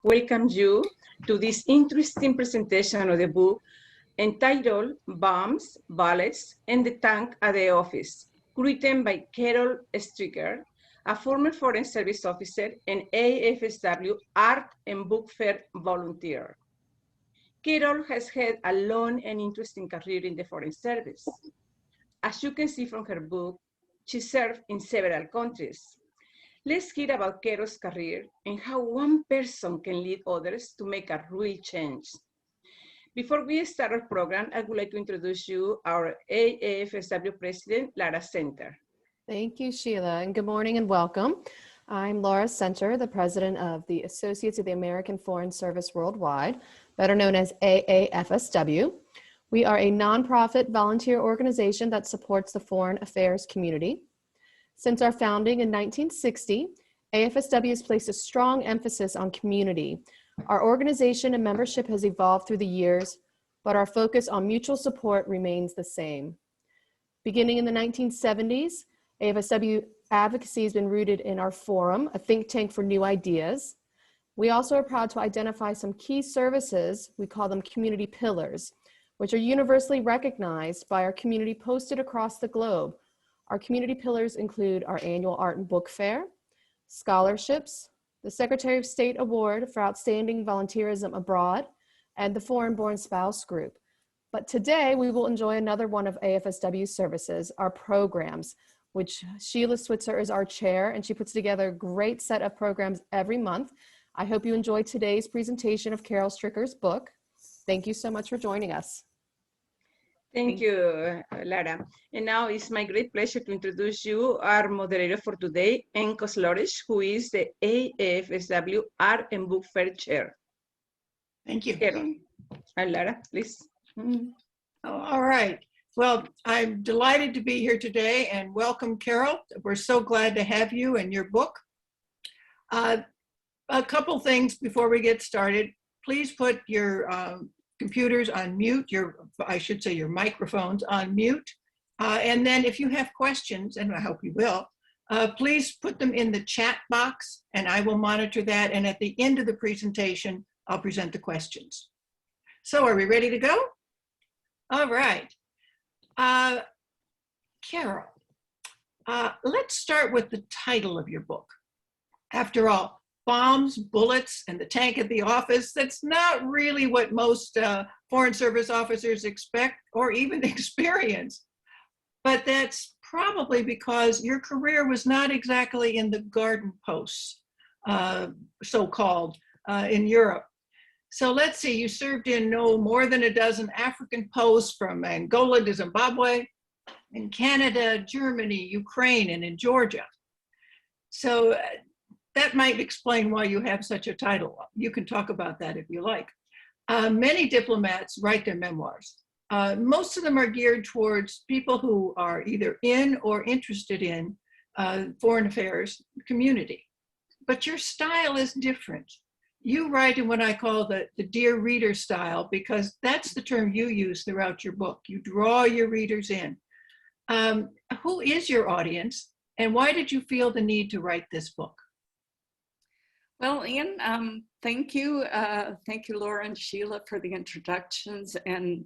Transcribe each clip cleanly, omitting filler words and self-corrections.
welcome you to this interesting presentation of the book entitled Bombs, Bullets, and the Tank at the Office, written by Carol Stricker, a former Foreign Service officer and AFSW art and book fair volunteer. Carol has had a long and interesting career in the Foreign Service. As you can see from her book, she served in several countries. Let's hear about Carol's career and how one person can lead others to make a real change. Before we start our program, I would like to introduce you our AFSW President, Lara Center. Thank you, Sheila, and good morning and welcome. I'm Laura Center, the President of the Associates of the American Foreign Service Worldwide, better known as AAFSW. We are a nonprofit volunteer organization that supports the foreign affairs community. Since our founding in 1960, AFSW has placed a strong emphasis on community. Our organization and membership has evolved through the years, but our focus on mutual support remains the same. Beginning in the 1970s, AFSW advocacy has been rooted in our forum, a think tank for new ideas. We also are proud to identify some key services, we call them community pillars, which are universally recognized by our community posted across the globe. Our community pillars include our annual art and book fair, scholarships, the Secretary of State Award for Outstanding Volunteerism Abroad, and the Foreign Born Spouse Group. But today we will enjoy another one of AFSW's services, our programs, which Sheila Switzer is our chair, and she puts together a great set of programs every month. I hope you enjoyed today's presentation of Carol Stricker's book. Thank you so much for joining us. Thank you, Lara. And now it's my great pleasure to introduce you our moderator for today, Encos Lores, who is the AFSW Art and Book Fair Chair. Thank you. Carol. And Lara, please. All right. Well, I'm delighted to be here today and welcome, Carol. We're so glad to have you and your book. A couple things before we get started. Please put your computers on mute, your microphones on mute. And then if you have questions, and I hope you will, please put them in the chat box and I will monitor that. And at the end of the presentation, I'll present the questions. So are we ready to go? All right. Carol, let's start with the title of your book. After all, bombs, bullets, and the tank at the office, that's not really what most Foreign Service officers expect or even experience. But that's probably because your career was not exactly in the garden posts, so-called, in Europe. So let's see, you served in no more than a dozen African posts from Angola to Zimbabwe, in Canada, Germany, Ukraine, and in Georgia. So that might explain why you have such a title. You can talk about that if you like. Many diplomats write their memoirs. Most of them are geared towards people who are either in or interested in foreign affairs community. But your style is different. You write in what I call the dear reader style, because that's the term you use throughout your book. You draw your readers in. Who is your audience, and why did you feel the need to write this book? Well, Ian, thank you. Thank you, Laura and Sheila, for the introductions. And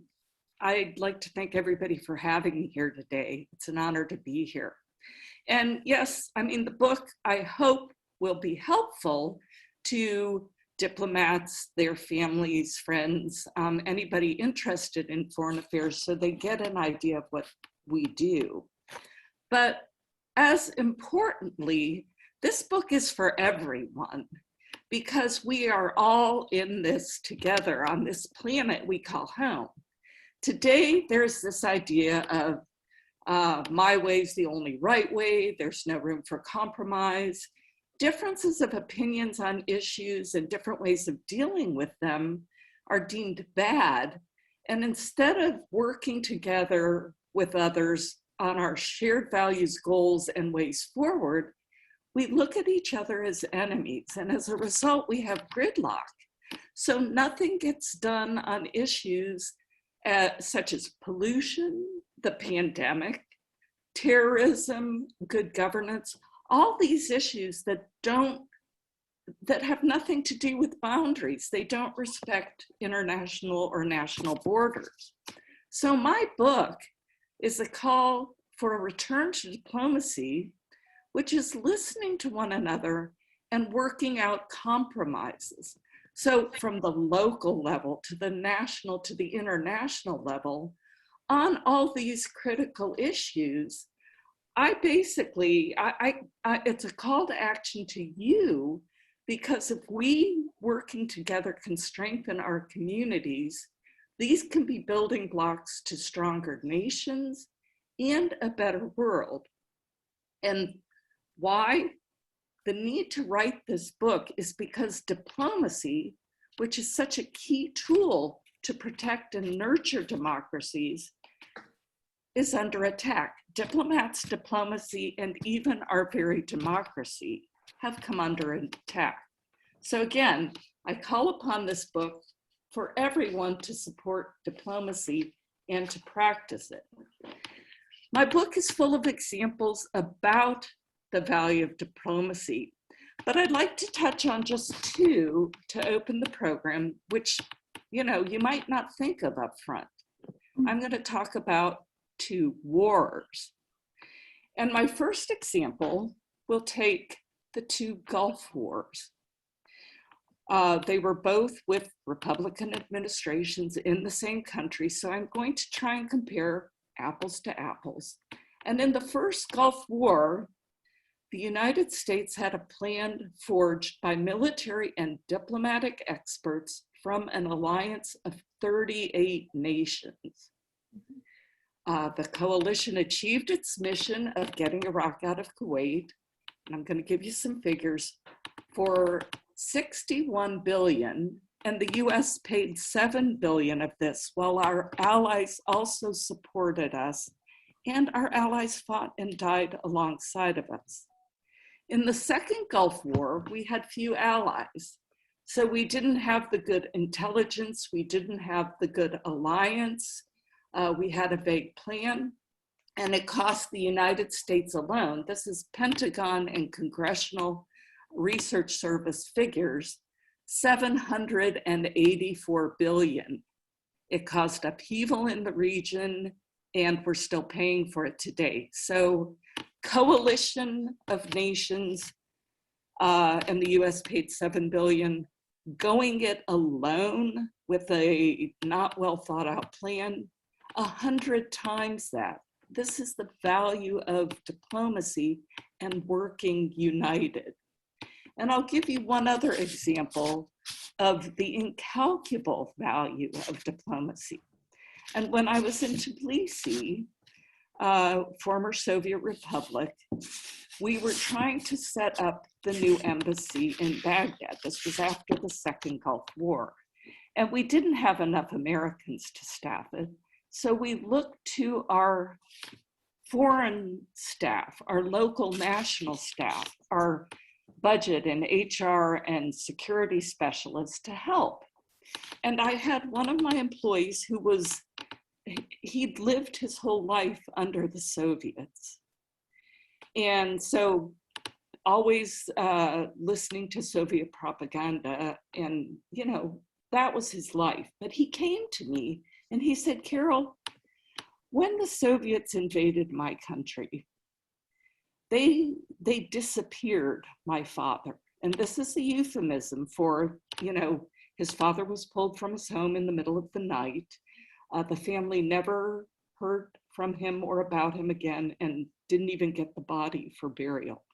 I'd like to thank everybody for having me here today. It's an honor to be here. And yes, I mean, the book, I hope, will be helpful to diplomats, their families, friends, anybody interested in foreign affairs, so they get an idea of what we do. But as importantly, this book is for everyone, because we are all in this together on this planet we call home. Today, there's this idea of my way's the only right way, there's no room for compromise. Differences of opinions on issues and different ways of dealing with them are deemed bad. And instead of working together with others on our shared values, goals, and ways forward, we look at each other as enemies, and as a result, we have gridlock. So nothing gets done on issues such as pollution, the pandemic, terrorism, good governance, all these issues that don't that have nothing to do with boundaries. They don't respect international or national borders. So my book is a call for a return to diplomacy, which is listening to one another and working out compromises. So from the local level to the national to the international level, on all these critical issues, I basically, it's a call to action to you, because if we working together can strengthen our communities, these can be building blocks to stronger nations and a better world. And why? The need to write this book is because diplomacy, which is such a key tool to protect and nurture democracies, is under attack. Diplomats, diplomacy, and even our very democracy have come under attack. So again, I call upon this book for everyone to support diplomacy and to practice it. My book is full of examples about the value of diplomacy, but I'd like to touch on just two to open the program, which you might not think of up front. I'm going to talk about two wars. And my first example will take the two Gulf Wars. They were both with Republican administrations in the same country, so I'm going to try and compare apples to apples. And in the first Gulf War, the United States had a plan forged by military and diplomatic experts from an alliance of 38 nations. The coalition achieved its mission of getting Iraq out of Kuwait, and I'm going to give you some figures, for $61 billion, and the US paid $7 billion of this, while our allies also supported us, and our allies fought and died alongside of us. In the second Gulf War, we had few allies. So we didn't have the good intelligence, we didn't have the good alliance, we had a vague plan, and it cost the United States alone, this is Pentagon and Congressional Research Service figures, $784 billion. It caused upheaval in the region, and we're still paying for it today. So coalition of nations, and the US paid $7 billion. Going it alone with a not well thought out plan, 100 times that. This is the value of diplomacy and working united. And I'll give you one other example of the incalculable value of diplomacy. And when I was in Tbilisi, former Soviet Republic, we were trying to set up the new embassy in Baghdad. This was after the Second Gulf War. And we didn't have enough Americans to staff it. So we looked to our foreign staff, our local national staff, our budget and HR and security specialists to help. And I had one of my employees who he'd lived his whole life under the Soviets. And so always listening to Soviet propaganda, and that was his life. But he came to me and he said, Carol, when the Soviets invaded my country, they disappeared my father. And this is a euphemism for, his father was pulled from his home in the middle of the night. The family never heard from him or about him again and didn't even get the body for burial.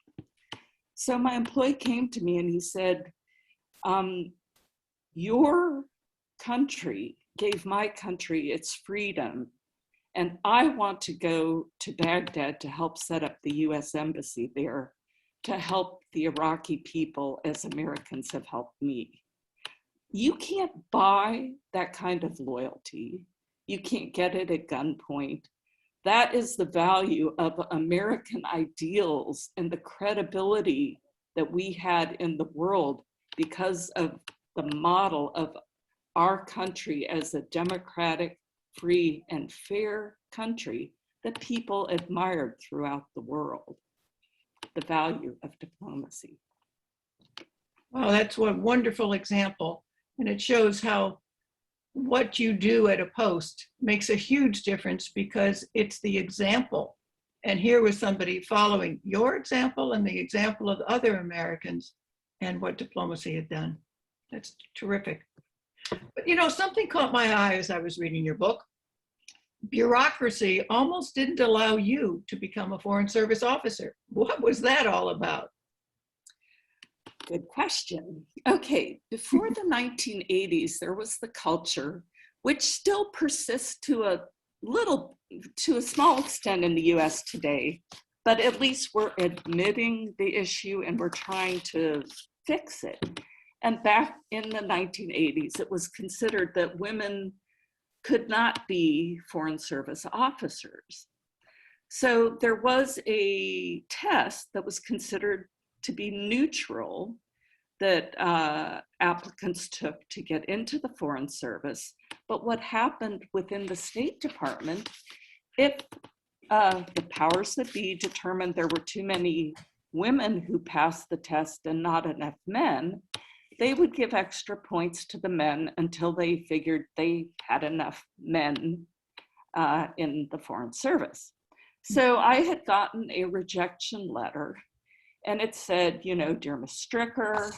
So my employee came to me and he said, your country gave my country its freedom, and I want to go to Baghdad to help set up the US embassy there to help the Iraqi people as Americans have helped me. You can't buy that kind of loyalty. You can't get it at gunpoint. That is the value of American ideals and the credibility that we had in the world because of the model of our country as a democratic, free, and fair country that people admired throughout the world. The value of diplomacy. Well, that's one wonderful example. And it shows how what you do at a post makes a huge difference because it's the example. And here was somebody following your example and the example of other Americans and what diplomacy had done. That's terrific. But you know, something caught my eye as I was reading your book. Bureaucracy almost didn't allow you to become a Foreign Service officer. What was that all about? Good question. Okay, before the 1980s, there was the culture, which still persists to a small extent in the US today, but at least we're admitting the issue and we're trying to fix it. And back in the 1980s, it was considered that women could not be Foreign Service officers. So there was a test that was considered to be neutral that applicants took to get into the Foreign Service. But what happened within the State Department, if the powers that be determined there were too many women who passed the test and not enough men, they would give extra points to the men until they figured they had enough men in the Foreign Service. So I had gotten a rejection letter. And it said, you know, dear Ms. Stricker,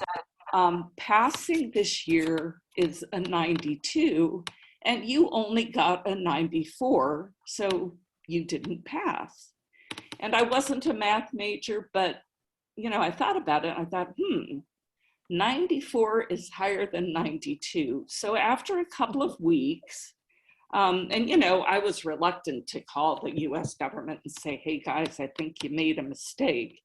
passing this year is a 92, and you only got a 94, so you didn't pass. And I wasn't a math major, but, you know, I thought about it. I thought, 94 is higher than 92. So after a couple of weeks, and, you know, I was reluctant to call the US government and say, hey, guys, I think you made a mistake.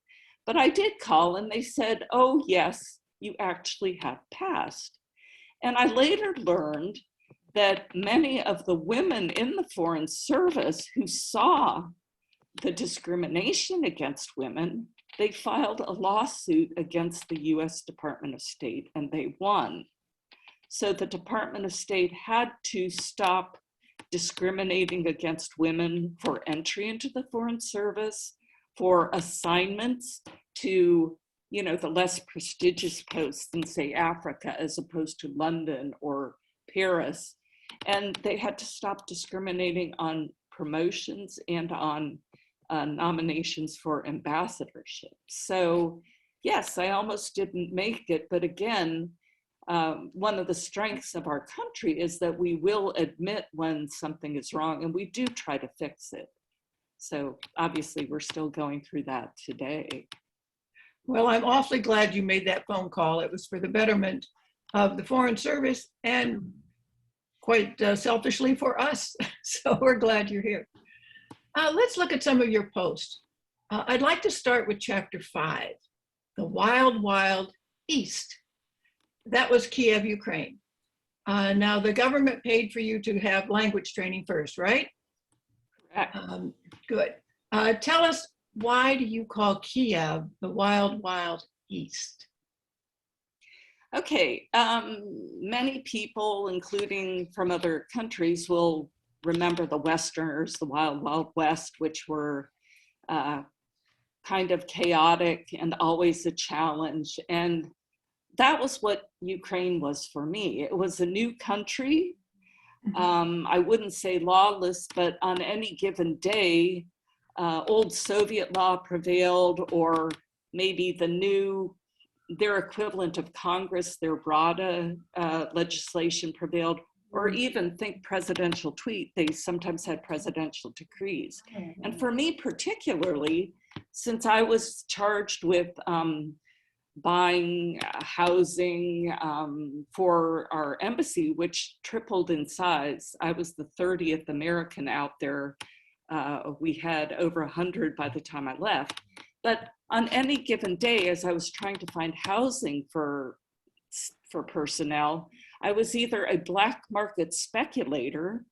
But I did call and they said, oh, yes, you actually have passed. And I later learned that many of the women in the Foreign Service who saw the discrimination against women, they filed a lawsuit against the US Department of State and they won. So the Department of State had to stop discriminating against women for entry into the Foreign Service, for assignments to, you know, the less prestigious posts in, say, Africa, as opposed to London or Paris. And they had to stop discriminating on promotions and on nominations for ambassadorship. So yes, I almost didn't make it, but again, one of the strengths of our country is that we will admit when something is wrong and we do try to fix it. So obviously we're still going through that today. Well, I'm awfully glad you made that phone call. It was for the betterment of the Foreign Service and quite selfishly for us. So we're glad you're here. Let's look at some of your posts. I'd like to start with chapter 5, The Wild, Wild East. That was Kiev, Ukraine. Now the government paid for you to have language training first, right? Correct. Good. Tell us, why do you call Kiev the Wild, Wild East? Okay, many people, including from other countries, will remember the Westerners, the Wild, Wild West, which were kind of chaotic and always a challenge. And that was what Ukraine was for me. It was a new country. I wouldn't say lawless, but on any given day, old Soviet law prevailed, or maybe their equivalent of Congress, their RADA legislation prevailed, or even think presidential tweet, they sometimes had presidential decrees. And for me particularly, since I was charged with buying housing for our embassy, which tripled in size. I was the 30th American out there. We had over 100 by the time I left. But on any given day, as I was trying to find housing for personnel, I was either a black market speculator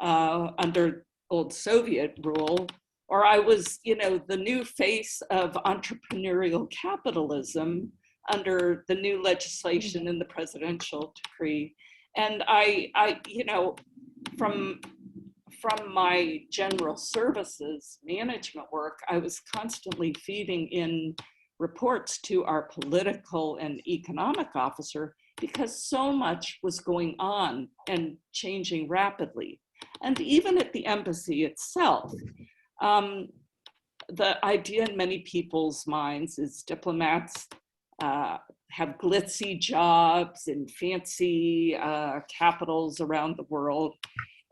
under old Soviet rule, or I was, you know, the new face of entrepreneurial capitalism under the new legislation in the presidential decree. And I you know, from my general services management work, I was constantly feeding in reports to our political and economic officer because so much was going on and changing rapidly. And even at the embassy itself, the idea in many people's minds is diplomats have glitzy jobs in fancy capitals around the world.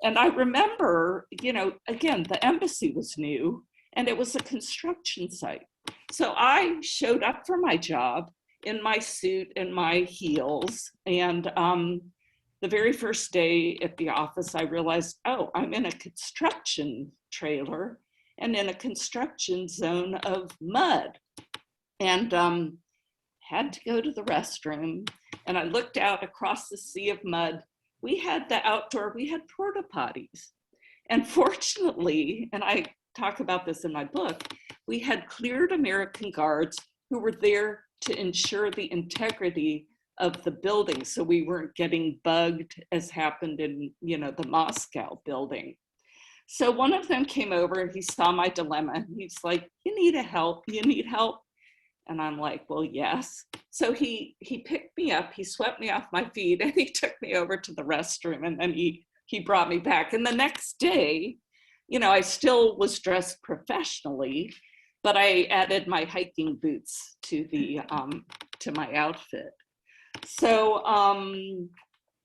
And I remember, you know, again, the embassy was new and it was a construction site. So I showed up for my job in my suit and my heels. And the very first day at the office, I realized, oh, I'm in a construction trailer and in a construction zone of mud. And had to go to the restroom. And I looked out across the sea of mud. We had porta potties. And fortunately, and I talk about this in my book, we had cleared American guards who were there to ensure the integrity of the building, so we weren't getting bugged as happened in, you know, the Moscow building. So one of them came over and he saw my dilemma. He's like, you need help? And I'm like, well, yes. So he picked me up, he swept me off my feet, and he took me over to the restroom, and then he brought me back. And the next day, you know, I still was dressed professionally, but I added my hiking boots to the to my outfit. So,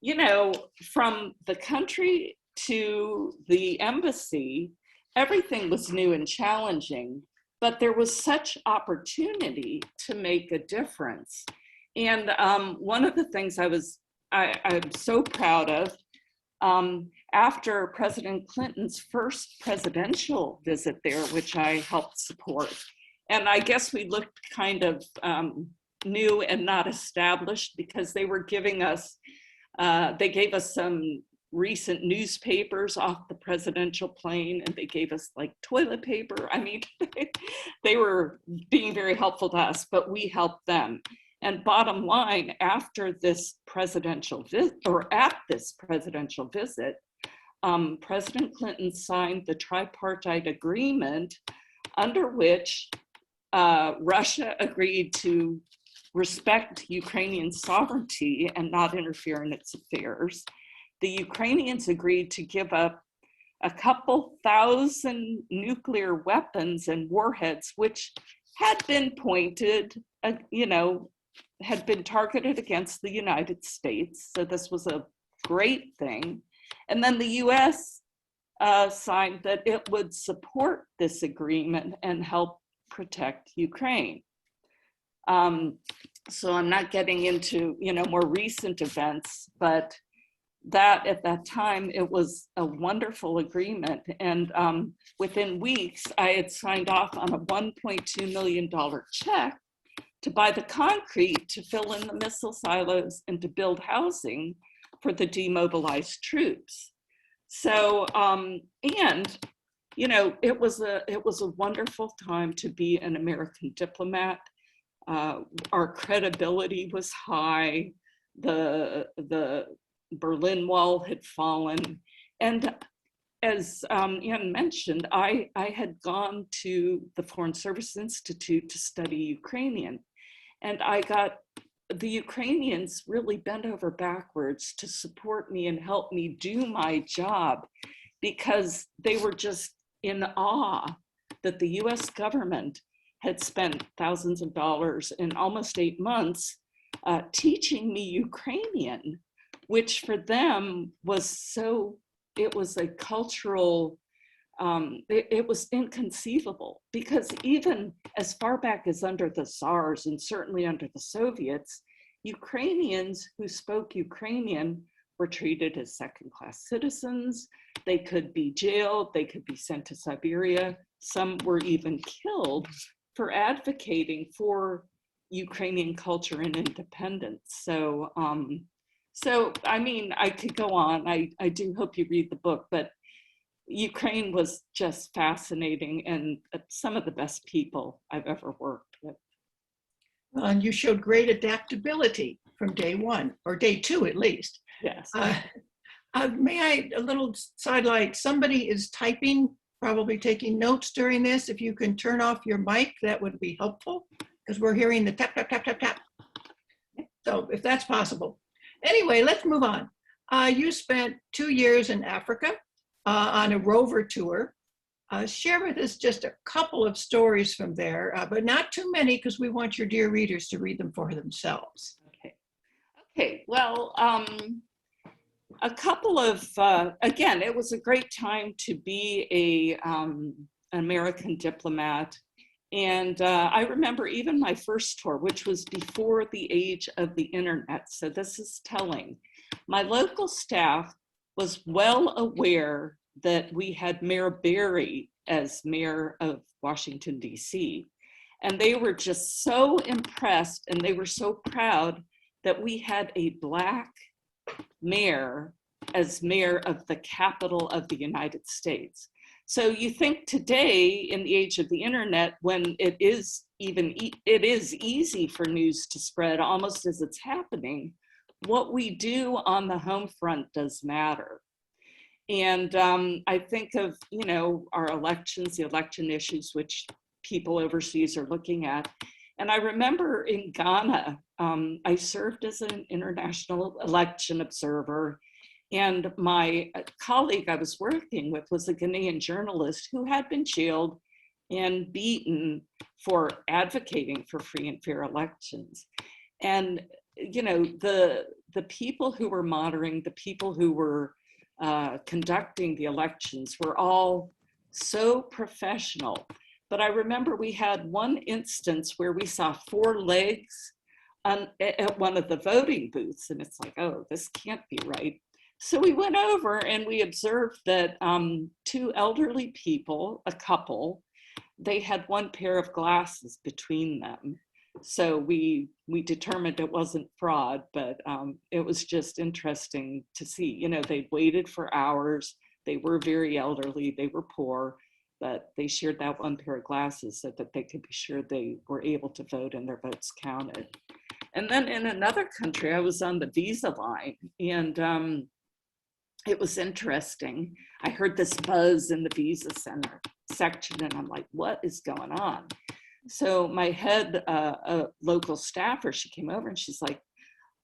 you know, from the country to the embassy, everything was new and challenging, but there was such opportunity to make a difference. And one of the things I'm so proud of, after President Clinton's first presidential visit there, which I helped support, and I guess we looked kind of new and not established because they were giving us, they gave us some recent newspapers off the presidential plane, and they gave us like toilet paper. I mean, they were being very helpful to us, but we helped them. And bottom line, after this presidential visit, or at this presidential visit, President Clinton signed the tripartite agreement under which Russia agreed to respect Ukrainian sovereignty and not interfere in its affairs. The Ukrainians agreed to give up a couple thousand nuclear weapons and warheads, which had been pointed, you know, had been targeted against the United States. So this was a great thing. And then the US signed that it would support this agreement and help protect Ukraine. So I'm not getting into, you know, more recent events, but that at that time, it was a wonderful agreement. And within weeks, I had signed off on a $1.2 million check to buy the concrete to fill in the missile silos and to build housing for the demobilized troops. So, and, you know, it was a wonderful time to be an American diplomat. Our credibility was high. The Berlin Wall had fallen. And as Ian mentioned, I had gone to the Foreign Service Institute to study Ukrainian. And I got the Ukrainians really bent over backwards to support me and help me do my job, because they were just in awe that the US government had spent thousands of dollars in almost 8 months teaching me Ukrainian, which for them was so, it was a cultural, it was inconceivable, because even as far back as under the Tsars and certainly under the Soviets, Ukrainians who spoke Ukrainian were treated as second-class citizens. They could be jailed, they could be sent to Siberia. Some were even killed for advocating for Ukrainian culture and independence. So, I mean, I could go on. I do hope you read the book, but Ukraine was just fascinating and some of the best people I've ever worked with. Well, and you showed great adaptability from day one, or day two at least. Yes. May I, a little sidelight, somebody is typing, probably taking notes during this. If you can turn off your mic, that would be helpful. because we're hearing the tap, tap, tap, tap, tap. So if that's possible. Anyway, let's move on. You spent 2 years in Africa on a rover tour. Share with us just a couple of stories from there, but not too many because we want your dear readers to read them for themselves. Okay, well, a couple of, again, it was a great time to be an American diplomat. And I remember even my first tour, which was before the age of the internet. So this is telling. My local staff was well aware that we had Mayor Barry as mayor of Washington, D.C. And they were just so impressed and they were so proud that we had a Black mayor as mayor of the capital of the United States. So you think today, in the age of the internet, when it is easy for news to spread almost as it's happening, what we do on the home front does matter. And I think of, you know, our elections, the election issues, which people overseas are looking at. And I remember in Ghana, I served as an international election observer. And my colleague I was working with was a Ghanaian journalist who had been jailed and beaten for advocating for free and fair elections. And, you know, the people who were monitoring, the people who were conducting the elections were all so professional. But I remember we had one instance where we saw 4 legs at one of the voting booths, and it's like, oh, this can't be right. So we went over and we observed that 2 elderly people, a couple, they had 1 pair of glasses between them. So we determined it wasn't fraud, but it was just interesting to see. You know, they'd waited for hours. They were very elderly. They were poor, but they shared that 1 pair of glasses so that they could be sure they were able to vote and their votes counted. And then in another country, I was on the visa line, and it was interesting. I heard this buzz in the visa center section, and I'm like, what is going on? So my head local staffer, she came over and she's like,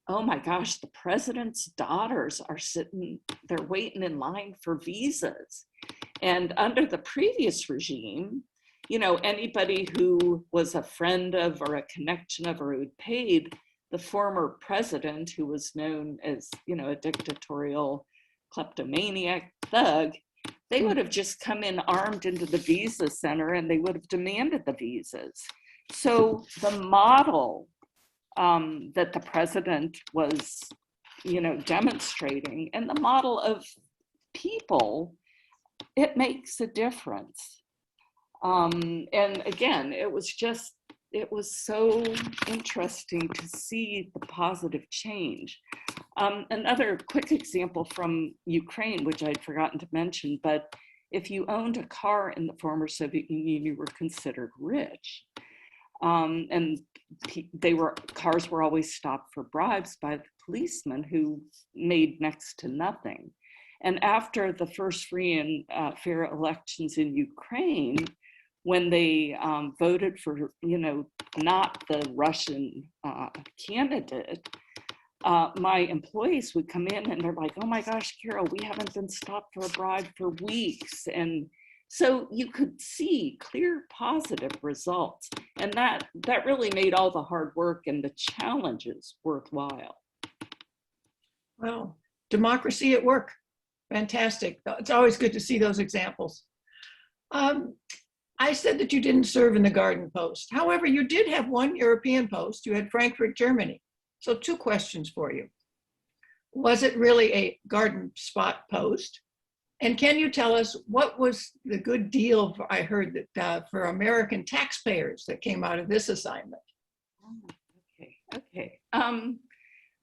oh my gosh, the president's daughters are sitting, they're waiting in line for visas. And under the previous regime, you know, anybody who was a friend of or a connection of or who'd paid the former president, who was known as, you know, a dictatorial kleptomaniac thug, they would have just come in armed into the visa center and they would have demanded the visas. So the model that the president was, you know, demonstrating, and the model of people, it makes a difference. And again, it was so interesting to see the positive change. Another quick example from Ukraine, which I'd forgotten to mention, but if you owned a car in the former Soviet Union, you were considered rich. And cars were always stopped for bribes by the policemen who made next to nothing. And after the first free and fair elections in Ukraine, when they voted for, you know, not the Russian candidate, my employees would come in and they're like, oh my gosh, Carol, we haven't been stopped for a bribe for weeks. And so you could see clear positive results. And that really made all the hard work and the challenges worthwhile. Well, democracy at work. Fantastic. It's always good to see those examples. I said that you didn't serve in the Garden Post. However, you did have 1 European post. You had Frankfurt, Germany. So 2 questions for you. Was it really a garden spot post? And can you tell us what was the good deal, I heard that for American taxpayers that came out of this assignment? Okay.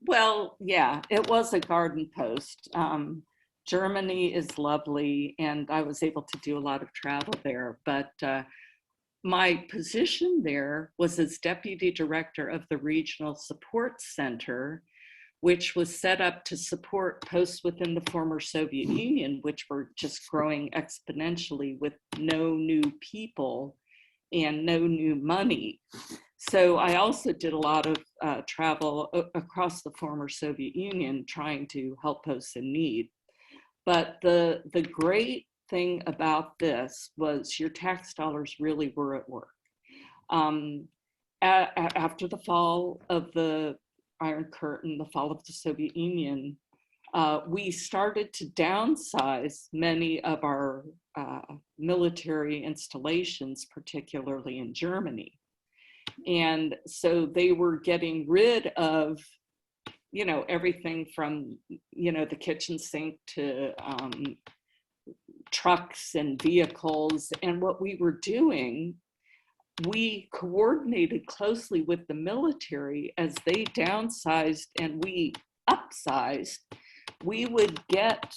Well, yeah, it was a garden post. Germany is lovely, and I was able to do a lot of travel there, but my position there was as deputy director of the Regional Support Center, which was set up to support posts within the former Soviet Union, which were just growing exponentially with no new people and no new money. So I also did a lot of travel across the former Soviet Union trying to help posts in need. But the great thing about this was your tax dollars really were at work. After the fall of the Iron Curtain, the fall of the Soviet Union, we started to downsize many of our military installations, particularly in Germany. And so they were getting rid of, you know, everything from, you know, the kitchen sink to trucks and vehicles. And what we were doing, we coordinated closely with the military as they downsized and we upsized. We would get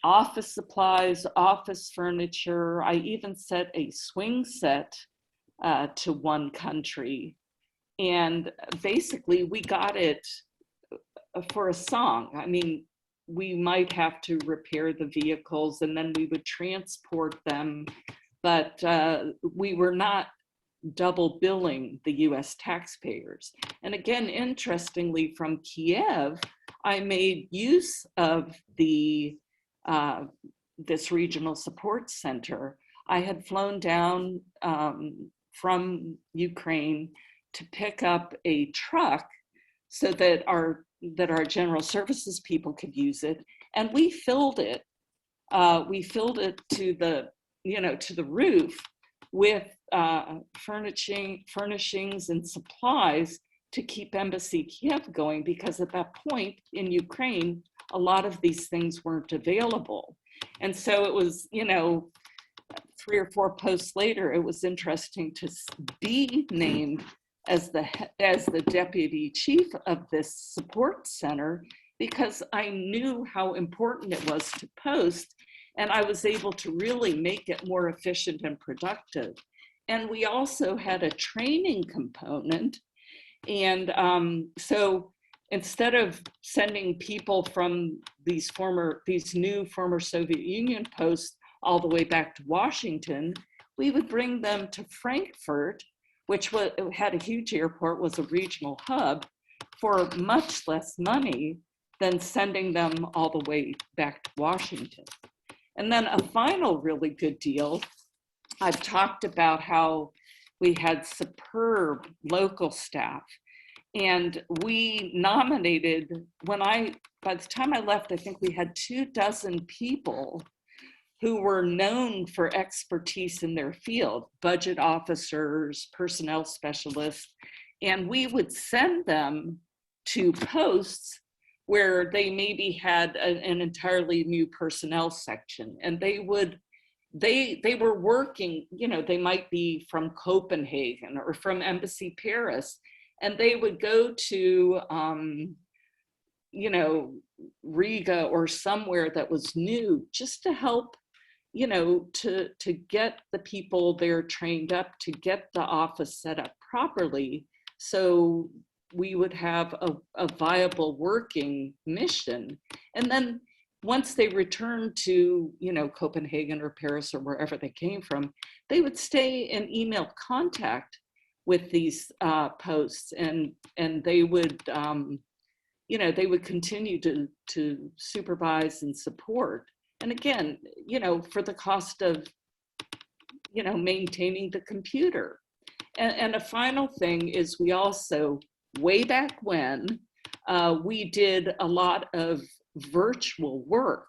office supplies, office furniture. I even set a swing set to one country. And basically we got it for a song. I mean, we might have to repair the vehicles and then we would transport them, but we were not double billing the US taxpayers. And again, interestingly, from Kiev, I made use of the this regional support center. I had flown down from Ukraine to pick up a truck so that our general services people could use it, and we filled it. We filled it to the, you know, to the roof with furnishings and supplies to keep Embassy Kiev going, because at that point in Ukraine, a lot of these things weren't available. And so it was, you know, 3 or 4 posts later, it was interesting to be named as the deputy chief of this support center, because I knew how important it was to post, and I was able to really make it more efficient and productive. And we also had a training component. And so instead of sending people from these new former Soviet Union posts all the way back to Washington, we would bring them to Frankfurt, which had a huge airport, was a regional hub, for much less money than sending them all the way back to Washington. And then a final really good deal, I've talked about how we had superb local staff, and we nominated, by the time I left, I think we had 24 people who were known for expertise in their field, budget officers, personnel specialists, and we would send them to posts where they maybe had an entirely new personnel section, and they were working, you know, they might be from Copenhagen or from Embassy Paris, and they would go to, you know, Riga or somewhere that was new, just to help, you know, to get the people there trained up, to get the office set up properly, so we would have a viable working mission. And then once they returned to, you know, Copenhagen or Paris or wherever they came from, they would stay in email contact with these posts, and they would, you know, they would continue to supervise and support. And again, you know, for the cost of, you know, maintaining the computer. And a final thing is, we also, way back when, we did a lot of virtual work.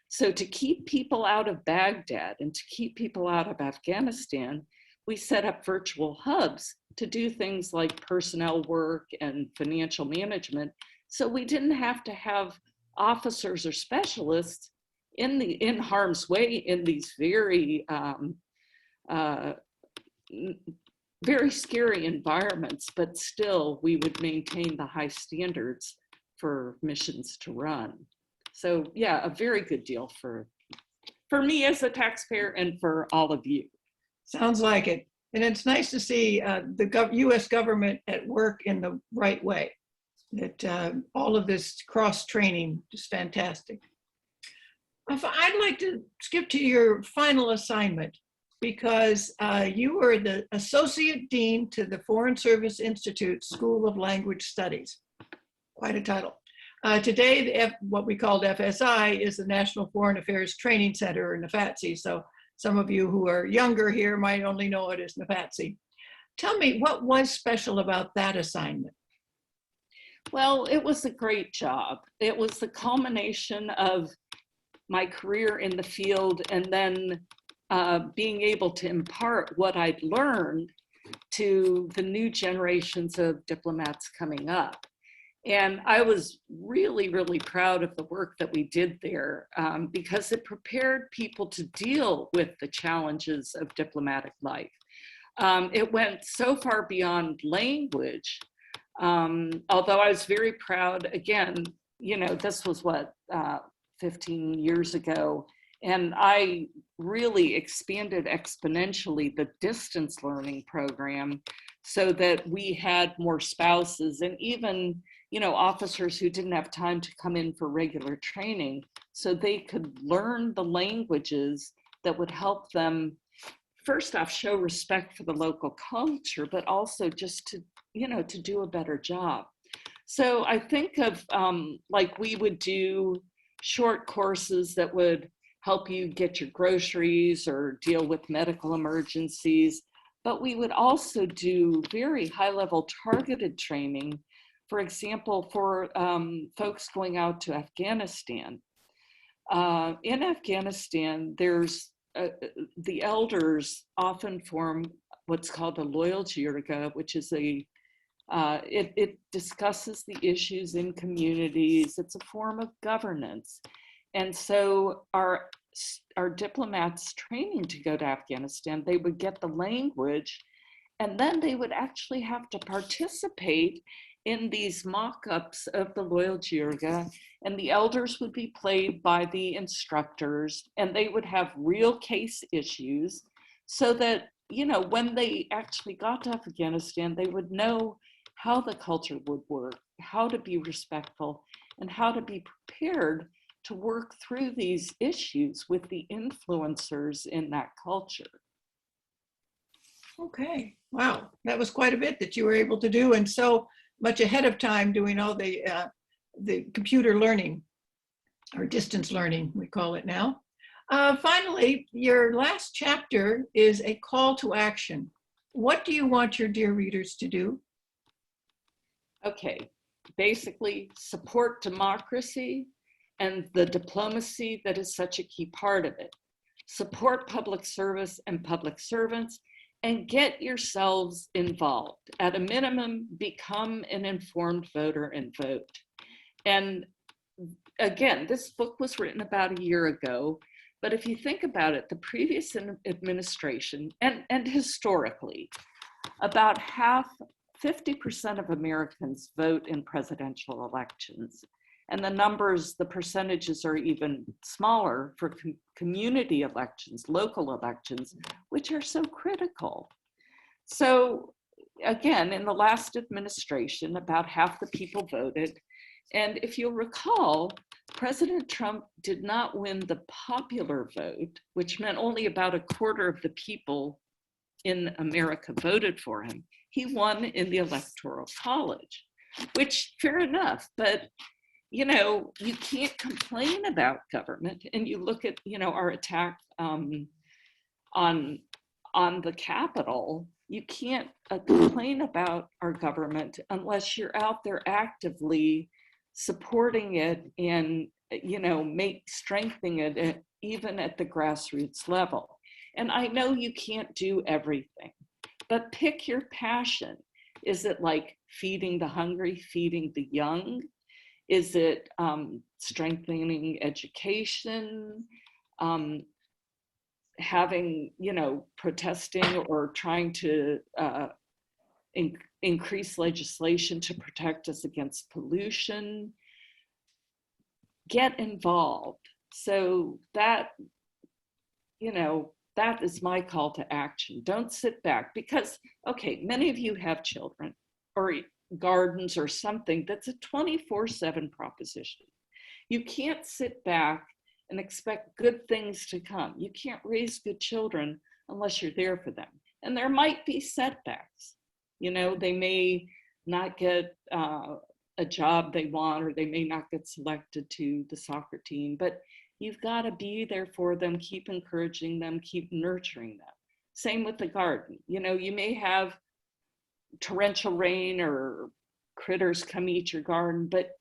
So to keep people out of Baghdad and to keep people out of Afghanistan, we set up virtual hubs to do things like personnel work and financial management. So we didn't have to have officers or specialists in harm's way in these very, very scary environments, but still we would maintain the high standards for missions to run. So yeah, a very good deal for me as a taxpayer and for all of you. Sounds like it. And it's nice to see the US government at work in the right way. That all of this cross-training is fantastic. I'd like to skip to your final assignment. because you were the Associate Dean to the Foreign Service Institute School of Language Studies. Quite a title. Today, what we called FSI is the National Foreign Affairs Training Center, or NFATSI. So some of you who are younger here might only know it as NFATSI. Tell me, what was special about that assignment? Well, it was a great job. It was the culmination of my career in the field, and then being able to impart what I'd learned to the new generations of diplomats coming up. And I was really, really proud of the work that we did there because it prepared people to deal with the challenges of diplomatic life. It went so far beyond language, although I was very proud, again, you know, this was what, 15 years ago, and I really expanded exponentially the distance learning program so that we had more spouses and even, you know, officers who didn't have time to come in for regular training, so they could learn the languages that would help them, first off, show respect for the local culture, but also just to, you know, to do a better job. So I think of like we would do short courses that would help you get your groceries or deal with medical emergencies, but we would also do very high-level targeted training, for example, for folks going out to Afghanistan. In Afghanistan, there's the elders often form what's called a loyal jirga, which is it discusses the issues in communities. It's a form of governance. And so our diplomats training to go to Afghanistan, they would get the language, and then they would actually have to participate in these mock-ups of the loyal jirga, and the elders would be played by the instructors, and they would have real case issues so that, you know, when they actually got to Afghanistan, they would know how the culture would work, how to be respectful, and how to be prepared to work through these issues with the influencers in that culture. Okay, wow, that was quite a bit that you were able to do, and so much ahead of time doing all the computer learning, or distance learning, we call it now. Finally, your last chapter is a call to action. What do you want your dear readers to do? Okay, basically support democracy and the diplomacy that is such a key part of it. Support public service and public servants, and get yourselves involved. At a minimum, become an informed voter and vote. And again, this book was written about a year ago, but if you think about it, the previous administration, and historically, about 50% of Americans vote in presidential elections. And the numbers, the percentages are even smaller for community elections, local elections, which are so critical. So again, in the last administration, about half the people voted. And if you'll recall, President Trump did not win the popular vote, which meant only about a quarter of the people in America voted for him. He won in the Electoral College, which fair enough, but you know, you can't complain about government. And you look at, you know, our attack on the Capitol, you can't complain about our government unless you're out there actively supporting it and, you know, strengthening it even at the grassroots level. And I know you can't do everything, but pick your passion. Is it like feeding the hungry, feeding the young? Is it strengthening education, having, you know, protesting or trying to increase legislation to protect us against pollution? Get involved. So that, you know, that is my call to action. Don't sit back because, okay, many of you have children or gardens or something that's a 24/7 proposition. You can't sit back and expect good things to come. You can't raise good children unless you're there for them. And there might be setbacks. You know, they may not get a job they want, or they may not get selected to the soccer team, but you've got to be there for them, keep encouraging them, keep nurturing them. Same with the garden. You know, you may have torrential rain or critters come eat your garden, but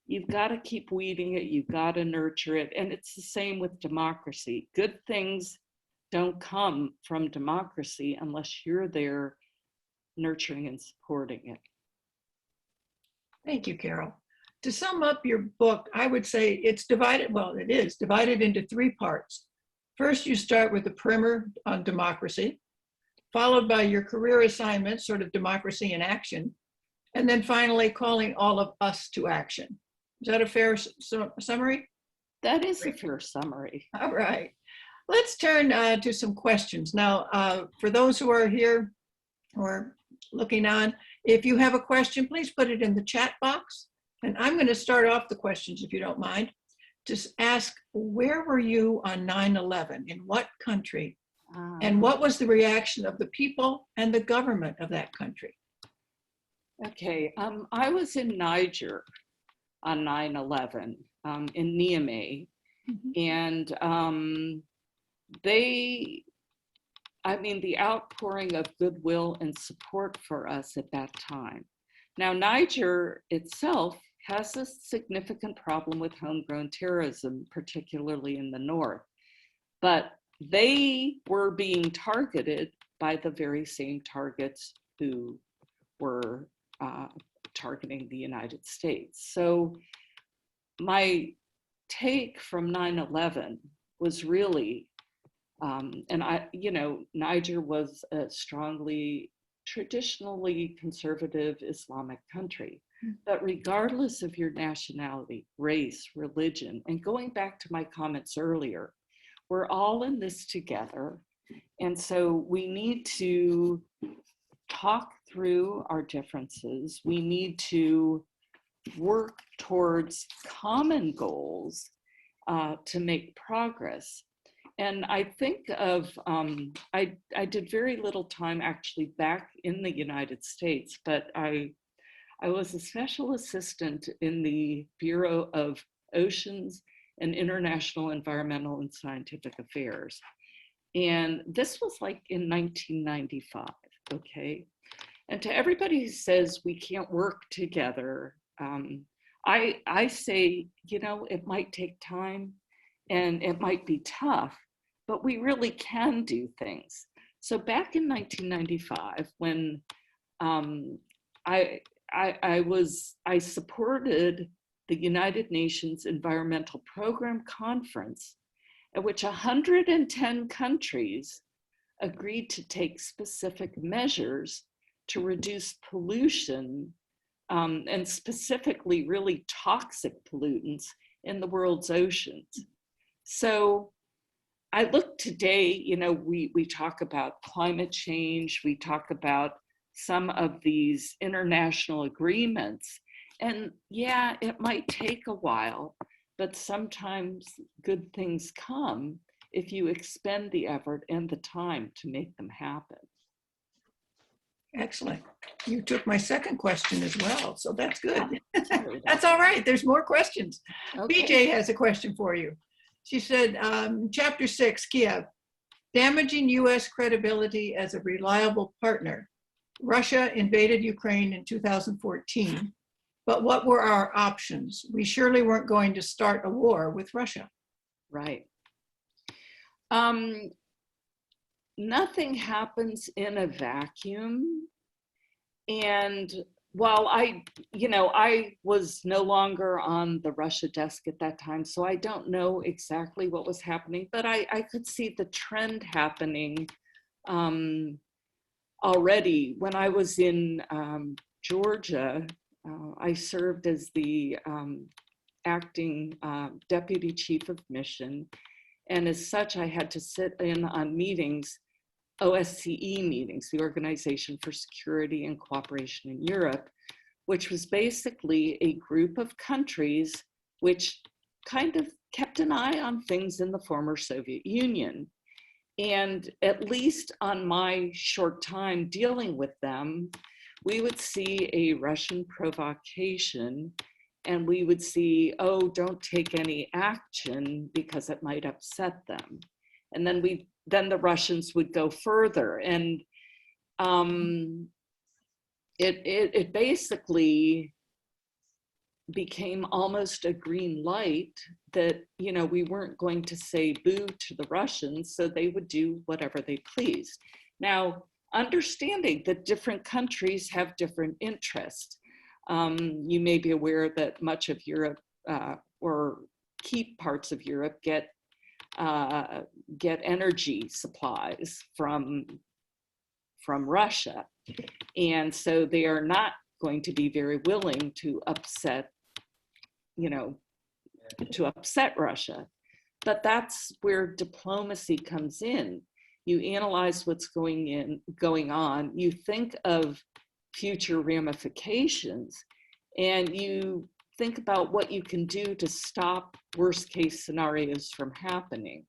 you've got to keep weeding it, you've got to nurture it. And it's the same with democracy. Good things don't come from democracy unless you're there nurturing and supporting it. Thank you, Carol. To sum up your book, I would say it's divided, well, it is divided into 3 parts. First, you start with the primer on democracy, followed by your career assignment, sort of democracy in action, and then finally calling all of us to action. Is that a fair summary? That is a fair summary. All right. Let's turn to some questions. Now, for those who are here or looking on, if you have a question, please put it in the chat box. And I'm going to start off the questions, if you don't mind. Just ask, where were you on 9/11? In what country? And what was the reaction of the people and the government of that country? Okay, I was in Niger on 9/11 in Niamey, and the outpouring of goodwill and support for us at that time. Now, Niger itself has a significant problem with homegrown terrorism, particularly in the north, but they were being targeted by the very same targets who were targeting the United States. So my take from 9/11 was really, Niger was a strongly, traditionally conservative Islamic country. But regardless of your nationality, race, religion, and going back to my comments earlier, we're all in this together. And so we need to talk through our differences. We need to work towards common goals to make progress. And I think of, I did very little time actually back in the United States, but I was a special assistant in the Bureau of Oceans and International Environmental and Scientific Affairs. And this was like in 1995, okay? And to everybody who says we can't work together, I say, you know, it might take time and it might be tough, but we really can do things. So back in 1995, when I supported the United Nations Environmental Program Conference, at which 110 countries agreed to take specific measures to reduce pollution, and specifically really toxic pollutants in the world's oceans. So I look today, you know, we talk about climate change, we talk about some of these international agreements, and yeah, it might take a while, but sometimes good things come if you expend the effort and the time to make them happen. Excellent. You took my second question as well, so that's good. That's all right. There's more questions. Okay. BJ has a question for you. She said, chapter 6, Kiev, damaging US credibility as a reliable partner. Russia invaded Ukraine in 2014, but what were our options? We surely weren't going to start a war with Russia. Right. Nothing happens in a vacuum. And while I was no longer on the Russia desk at that time, so I don't know exactly what was happening, but I could see the trend happening already. When I was in Georgia, I served as the acting deputy chief of mission. And as such, I had to sit in on meetings, OSCE meetings, the Organization for Security and Cooperation in Europe, which was basically a group of countries which kind of kept an eye on things in the former Soviet Union. And at least on my short time dealing with them, we would see a Russian provocation and we would see, oh, don't take any action because it might upset them. And then the Russians would go further. And it basically became almost a green light that, you know, we weren't going to say boo to the Russians, so they would do whatever they pleased. Now, understanding that different countries have different interests. You may be aware that much of Europe or key parts of Europe get energy supplies from Russia. And so they are not going to be very willing to upset, you know, to upset Russia. But that's where diplomacy comes in. You analyze what's going on, you think of future ramifications, and you think about what you can do to stop worst case scenarios from happening.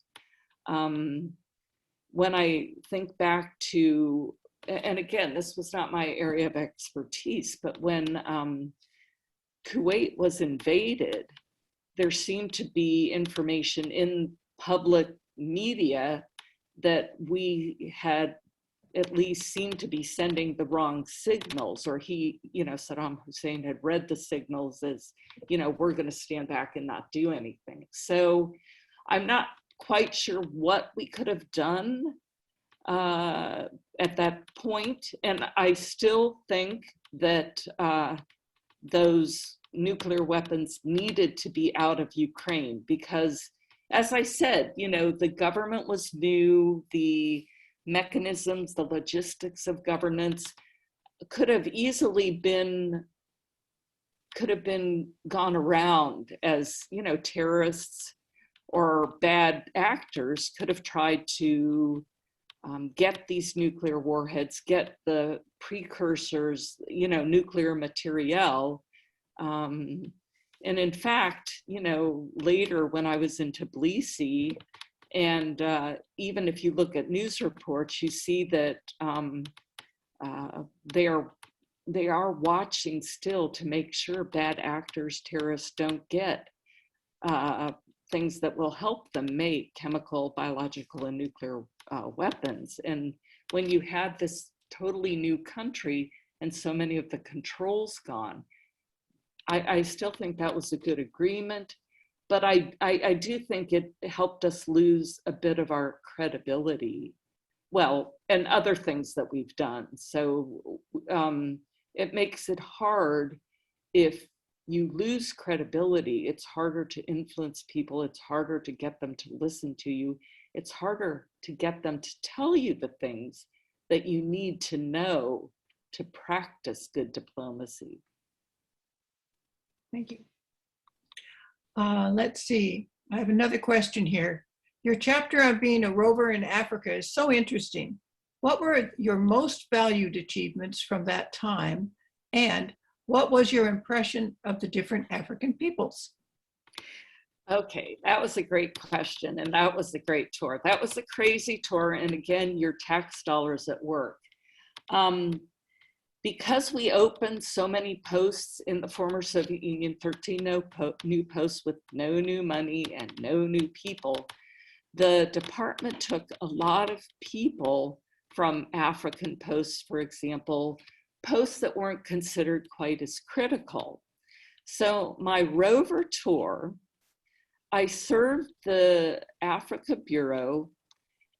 When I think back to, and again, this was not my area of expertise, but when Kuwait was invaded, there seemed to be information in public media that we had at least seemed to be sending the wrong signals, or he, you know, Saddam Hussein had read the signals as, you know, we're going to stand back and not do anything. So I'm not quite sure what we could have done at that point. And I still think that those nuclear weapons needed to be out of Ukraine because, as I said, you know, the government was new, the mechanisms, the logistics of governance could have easily been gone around as, you know, terrorists or bad actors could have tried to get these nuclear warheads, get the precursors, you know, nuclear materiel. And in fact, you know, later when I was in Tbilisi, and even if you look at news reports, you see that they are watching still to make sure bad actors, terrorists don't get things that will help them make chemical, biological, and nuclear weapons. And when you have this totally new country and so many of the controls gone, I still think that was a good agreement, but I do think it helped us lose a bit of our credibility, well, and other things that we've done. So it makes it hard. If you lose credibility, it's harder to influence people, it's harder to get them to listen to you, it's harder to get them to tell you the things that you need to know to practice good diplomacy. Thank you. Let's see, I have another question here. Your chapter on being a rover in Africa is so interesting. What were your most valued achievements from that time? And what was your impression of the different African peoples? Okay, that was a great question. And that was a great tour. That was a crazy tour. And again, your tax dollars at work. Because we opened so many posts in the former Soviet Union, 13 new posts with no new money and no new people, the department took a lot of people from African posts, for example, posts that weren't considered quite as critical. So my rover tour, I served the Africa Bureau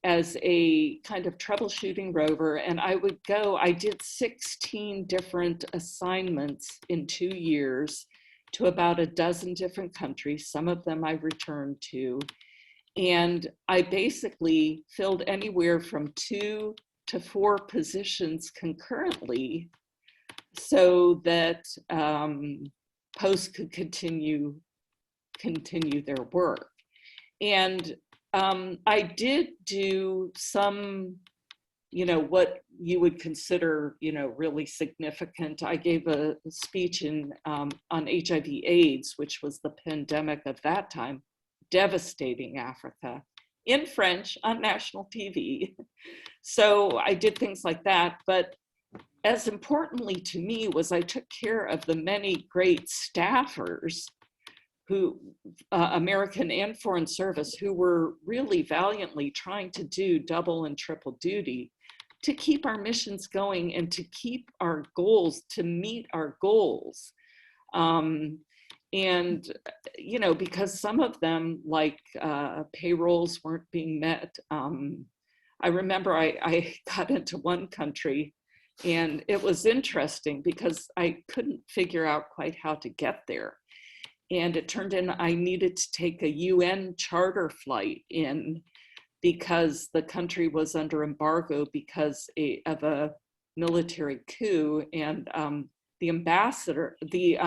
as a kind of troubleshooting rover, and I would go, I did 16 different assignments in 2 years to about a dozen different countries. Some of them I returned to. And I basically filled anywhere from 2 to 4 positions concurrently so that posts could continue their work. And I did do some, you know, what you would consider, you know, really significant. I gave a speech on HIV/AIDS, which was the pandemic of that time, devastating Africa. in French on national TV. So I did things like that. But as importantly to me was I took care of the many great staffers who, American and Foreign Service, who were really valiantly trying to do double and triple duty to keep our missions going and to keep our goals, to meet our goals. And, you know, because some of them, like payrolls weren't being met. I remember I got into one country, and it was interesting because I couldn't figure out quite how to get there. And it turned in I needed to take a UN charter flight in because the country was under embargo because of a military coup. And the ambassador, the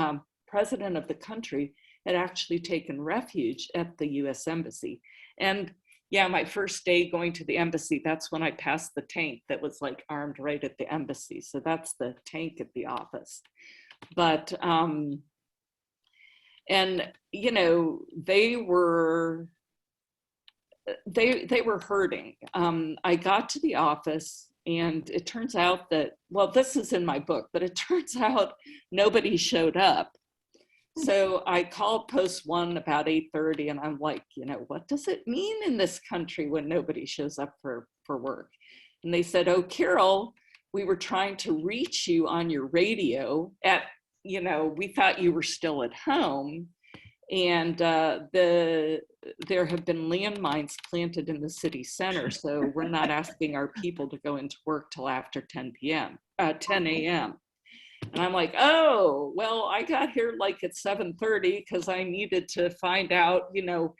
president of the country had actually taken refuge at the US Embassy. And yeah, my first day going to the embassy, that's when I passed the tank that was like armed right at the embassy. So that's the tank at the office. But, and you know, they were hurting. I got to the office, and it turns out that, well, this is in my book, but it turns out nobody showed up. So I called post 1 about 8:30, and I'm like, you know, what does it mean in this country when nobody shows up for work? And they said, oh, Carol, we were trying to reach you on your radio at, you know, we thought you were still at home. And there have been landmines planted in the city center, so we're not asking our people to go into work till after 10 a.m. And I'm like, oh, well, I got here like at 7:30 because I needed to find out, you know,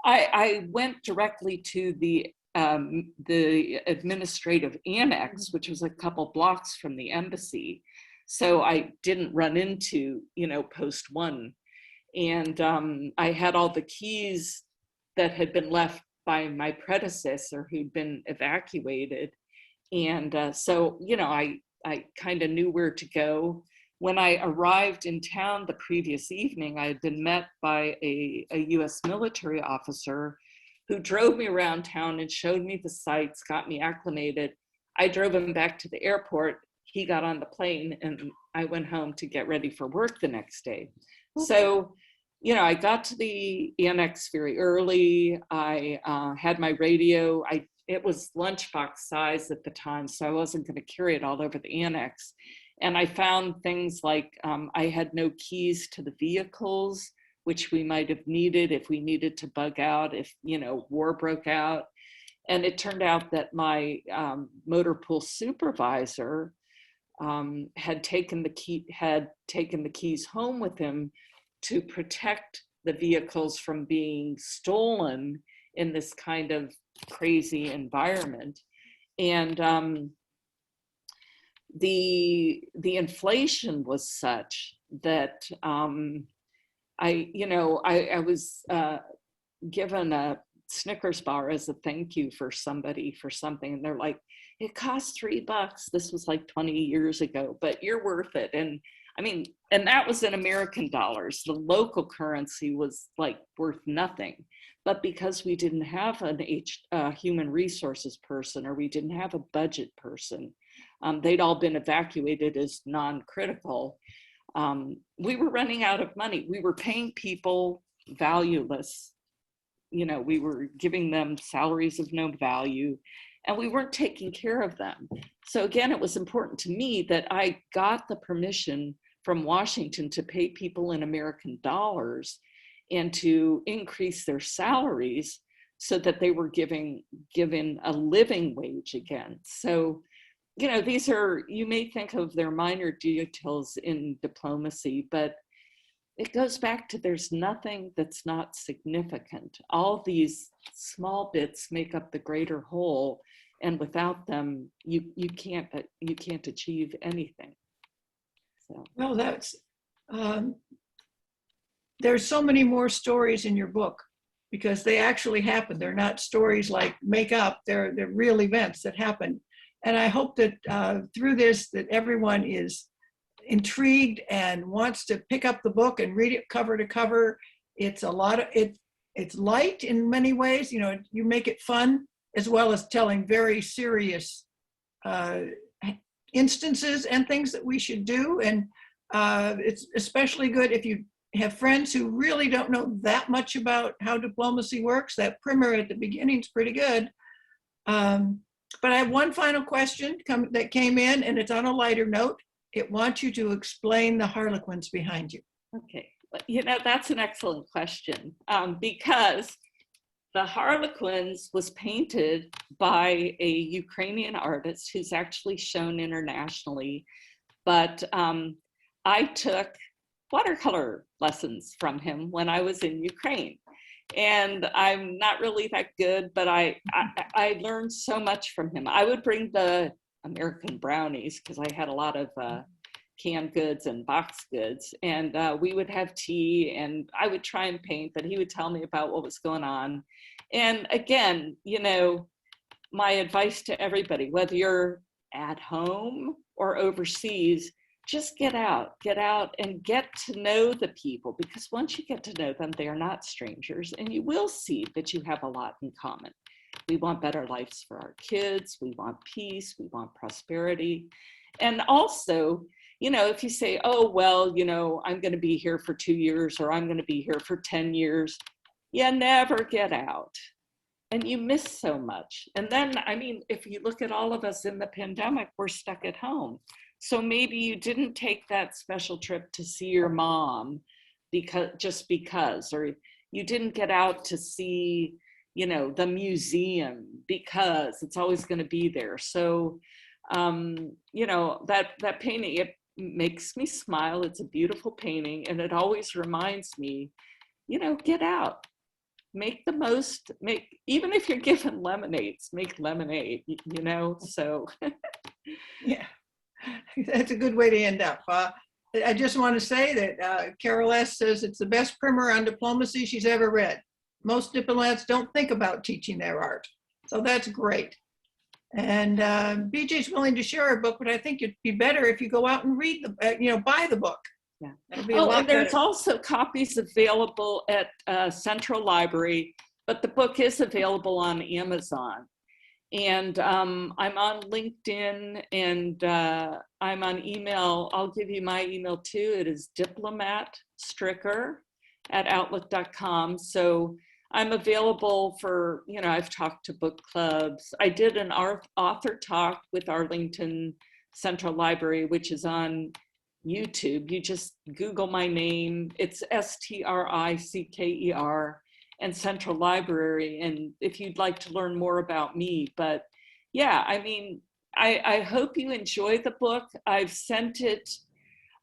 I went directly to the administrative annex, which was a couple blocks from the embassy. So I didn't run into, you know, post 1. And I had all the keys that had been left by my predecessor who'd been evacuated. And so, you know, I kind of knew where to go. When I arrived in town the previous evening, I had been met by a US military officer who drove me around town and showed me the sights, got me acclimated. I drove him back to the airport. He got on the plane, and I went home to get ready for work the next day. So, you know, I got to the annex very early. I had my radio. It was lunchbox size at the time, so I wasn't going to carry it all over the annex. And I found things like I had no keys to the vehicles, which we might have needed if we needed to bug out if, you know, war broke out. And it turned out that my motor pool supervisor had taken the keys home with him to protect the vehicles from being stolen in this kind of crazy environment. And the inflation was such that I was given a Snickers bar as a thank you for somebody for something, and they're like, it costs $3. This was like 20 years ago, but you're worth it. And I mean, and that was in American dollars. The local currency was like worth nothing. But because we didn't have a human resources person, or we didn't have a budget person, they'd all been evacuated as non-critical. We were running out of money. We were paying people valueless. You know, we were giving them salaries of no value, and we weren't taking care of them. So again, it was important to me that I got the permission from Washington to pay people in American dollars and to increase their salaries so that they were given a living wage again. So, you know, these are, you may think of their minor details in diplomacy, but it goes back to there's nothing that's not significant. All these small bits make up the greater whole, and without them, you can't achieve anything. So. Well, that's there's so many more stories in your book because they actually happen. They're not stories like make up. They're real events that happen. And I hope that through this, that everyone is intrigued and wants to pick up the book and read it cover to cover. It's a lot of it. it's light in many ways. You know, you make it fun as well as telling very serious instances and things that we should do. And it's especially good if you have friends who really don't know that much about how diplomacy works. That primer at the beginning is pretty good. But I have one final question that came in, and it's on a lighter note. It wants you to explain the Harlequins behind you. Okay, you know, that's an excellent question, because the Harlequins was painted by a Ukrainian artist who's actually shown internationally, but I took watercolor lessons from him when I was in Ukraine. And I'm not really that good, but I learned so much from him. I would bring the American brownies because I had a lot of canned goods and box goods, and we would have tea and I would try and paint, but he would tell me about what was going on. And again, you know, my advice to everybody, whether you're at home or overseas, just get out and get to know the people, because once you get to know them, they are not strangers, and you will see that you have a lot in common. We want better lives for our kids. We want peace. We want prosperity. And also, you know, if you say, oh, well, you know, I'm going to be here for 2 years or I'm going to be here for 10 years, you never get out. And you miss so much. And then, I mean, if you look at all of us in the pandemic, we're stuck at home. So maybe you didn't take that special trip to see your mom because, or you didn't get out to see, you know, the museum because it's always going to be there. So, you know, that painting, it makes me smile. It's a beautiful painting, and it always reminds me, you know, get out. Make the most, even if you're given lemonades, make lemonade, you know, so. Yeah, that's a good way to end up. I just want to say that Carol S. says it's the best primer on diplomacy she's ever read. Most diplomats don't think about teaching their art. So that's great. And BJ's willing to share a book, but I think it'd be better if you go out and read you know, buy the book. Yeah. Oh, and there's also copies available at Central Library, but the book is available on Amazon. And I'm on LinkedIn, and I'm on email. I'll give you my email too. It is diplomatstricker@outlook.com. So I'm available for, you know, I've talked to book clubs. I did an author talk with Arlington Central Library, which is on YouTube. You just Google my name. It's STRICKER and Central Library. And if you'd like to learn more about me, but yeah, I mean, I hope you enjoy the book. I've sent it,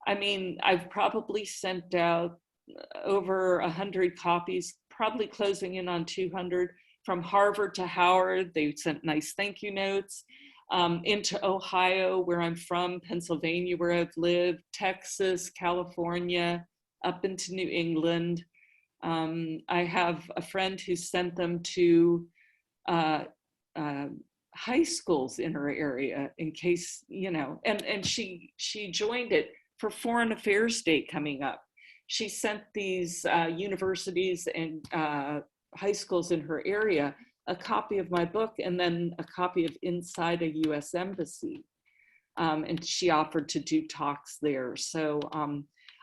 I mean, I've probably sent out over 100 copies, probably closing in on 200, from Harvard to Howard. They sent nice thank you notes. Into Ohio, where I'm from, Pennsylvania, where I've lived, Texas, California, up into New England. I have a friend who sent them to high schools in her area in case, you know, and she joined it for Foreign Affairs Day coming up. She sent these universities and high schools in her area a copy of my book, and then a copy of Inside a U.S. Embassy. And she offered to do talks there. So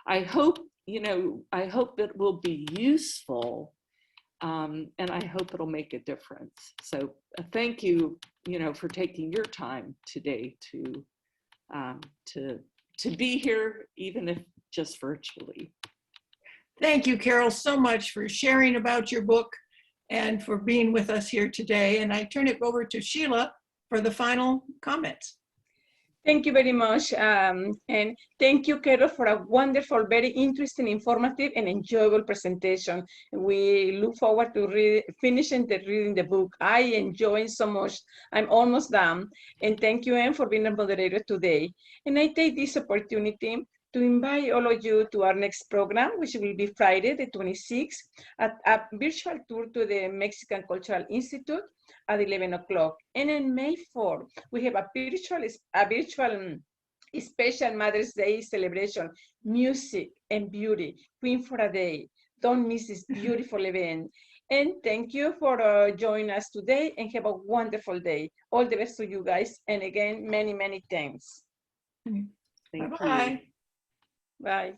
I hope, you know, I hope it will be useful, and I hope it'll make a difference. So thank you, you know, for taking your time today to be here, even if just virtually. Thank you, Carol, so much for sharing about your book and for being with us here today. And I turn it over to Sheila for the final comments. Thank you very much. And thank you, Carol, for a wonderful, very interesting, informative, and enjoyable presentation. We look forward to finishing reading the book. I enjoyed so much. I'm almost done. And thank you, Anne, for being a moderator today. And I take this opportunity to invite all of you to our next program, which will be Friday, the 26th, at a virtual tour to the Mexican Cultural Institute at 11 o'clock. And on May 4th, we have a virtual special Mother's Day celebration, music and beauty, Queen for a Day. Don't miss this beautiful event. And thank you for joining us today, and have a wonderful day. All the best to you guys. And again, many, many thanks. Thank Bye-bye. you. Bye.